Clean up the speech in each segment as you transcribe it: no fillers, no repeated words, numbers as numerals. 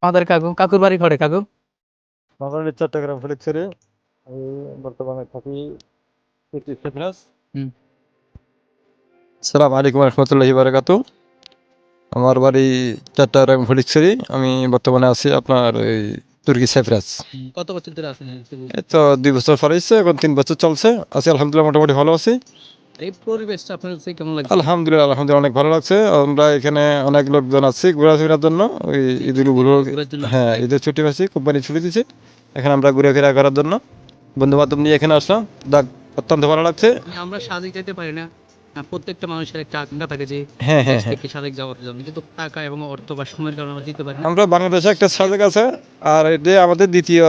আমাদের কাকুর বাড়ি ঘরে কাকু। বাঙালির চট্টগ্রাম ফটিকছড়ি। আমি বর্তমানে থাকি ফেব্রাস। হুম। আসসালামু আলাইকুম রহমতুল্লাহি বারাকাতু। আমার বাড়ি চট্টগ্রাম ফটিকছড়ি। আমি বর্তমানে আছি আপনার এই তুর্কি সাইপ্রাস। কত বছর ধরে আছেন? এই তো 2 বছর পরেছে, এখন 3 বছর চলছে। আছি আলহামদুলিল্লাহ, মোটামুটি ভালো আছি। এই পরিবেশটা আপনার কাছে কেমন লাগছে? আলহামদুলিল্লাহ অনেক ভালো লাগছে। আমরা এখানে অনেক লোকজন আছি ঘোরাফেরার জন্য। ওই ঈদের ঘোরার জন্য হ্যাঁ, আসছেন? ঈদের ছুটি পাইছি, কোম্পানি ছুটি দিছে। এখানে আমরা ঘুরাফেরা করার জন্য বন্ধু-বান্ধব নিয়ে এখানে আসলাম। যাক, অত্যন্ত ভালো লাগছে। আমরা সাজেক যেতে পারি না। প্রত্যেকটা মানুষের একটা আকাঙ্ক্ষা থাকে যে হ্যাঁ, দেশ হ্যাঁ, হ্যাঁ। থেকে সাজেক যাওয়ার জন্য, কিন্তু টাকা এবং অর্থ বা সময়ের কারণে আমরা যেতে পারি না। আমরা বাংলাদেশে একটা সাজেক আছে, আর এটা আমাদের দ্বিতীয়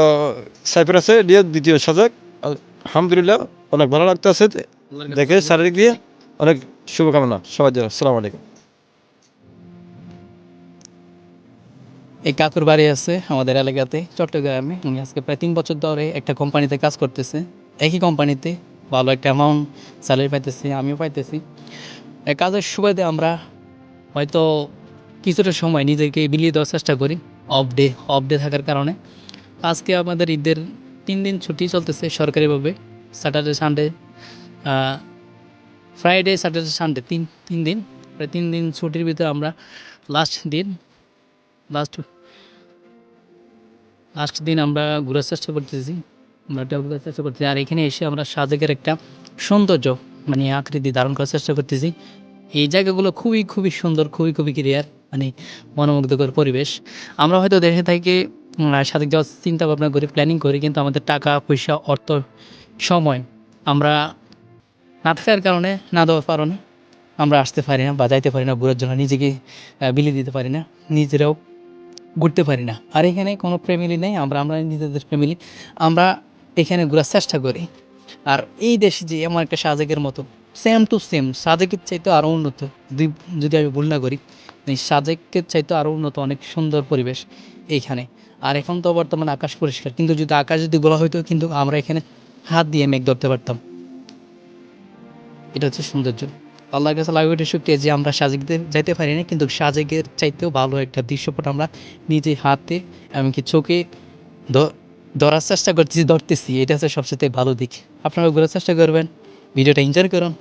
সাইপ্রাসে এটা দ্বিতীয় সাজেক। আলহামদুলিল্লাহ অনেক ভালো লাগতেছে আল্লাহর কাছে দেখে চারিদিক দিয়ে। অনেক শুভকামনা সবার জন্য। আসসালামু আলাইকুম। এই কাকুর বাড়ি আছে আমাদের এলাকাতে চট্টগ্রামে। উনি আজকে প্রায় 3 বছর ধরে একটা কোম্পানিতে কাজ করতেছে। একই কোম্পানিতে ভালো একটা অ্যামাউন্ট স্যালারি পাইতেছি, আমিও পাইতেছি। এই কাজের সুবাদে আমরা হয়তো কিছুটা সময় নিজেকে বিলিয়ে দেওয়ার চেষ্টা করি। অফ ডে থাকার কারণে আজকে আমাদের ঈদের 3 দিন ছুটি চলতেছে সরকারিভাবে। Saturday Sunday, Friday Saturday Sunday, তিন দিন, প্রায় 3 দিন ছুটির ভিতরে আমরা লাস্ট দিন লাস্ট লাস্ট দিন আমরা ঘোরার চেষ্টা করতেছি, আমরা ঘোরার চেষ্টা করতেছি। আর এখানে এসে আমরা সাজেকের একটা সৌন্দর্য মানে আকৃতি ধারণ করার চেষ্টা করতেছি। এই জায়গাগুলো খুবই সুন্দর, খুবই ক্লিয়ার, মানে মনোমুগ্ধকর পরিবেশ। আমরা হয়তো দেশে থেকে সাজেক যাওয়ার চিন্তা ভাবনা করি, প্ল্যানিং করি, কিন্তু আমাদের টাকা পয়সা, অর্থ, সময় আমরা না থাকার কারণে, না দেওয়ার কারণে আমরা আসতে পারি না বা যাইতে পারি না ঘোরার জন্য, নিজেকে বিলিয়ে দিতে পারি না, নিজেরাও ঘুরতে পারি না। আর এখানে কোনো ফ্যামিলি নেই, আমরা নিজেদের ফ্যামিলি। আমরা এখানে ঘোরার চেষ্টা করি। আর এই দেশে যে এমন একটা সাজেকের মতো সেম টু সেম সাজেকের চাইতে আরও উন্নত, যদি আমি ভুল না করি, এই সাজেকের চাইতে আরও উন্নত অনেক সুন্দর পরিবেশ এইখানে। আর এখন তো বর্তমানে আকাশ পরিষ্কার, কিন্তু যদি আকাশ যদি বলা হইতো, কিন্তু আমরা এখানে হাত দিয়ে মেঘ ধরতে পারতাম। এটা হচ্ছে সৌন্দর্য। আল্লাহর কাছে লাখ কোটি শুকরিয়া যে আমরা সাজেকতে যাইতে পারি না, কিন্তু সাজেকের চাইতেও ভালো একটা দৃশ্যপট আমরা নিজে হাতে এমনকি চোখে ধরার চেষ্টা করতেছি। এটা হচ্ছে সবচেয়ে ভালো দিক। আপনারা ঘোরার চেষ্টা করবেন, ভিডিওটা এনজয় করুন।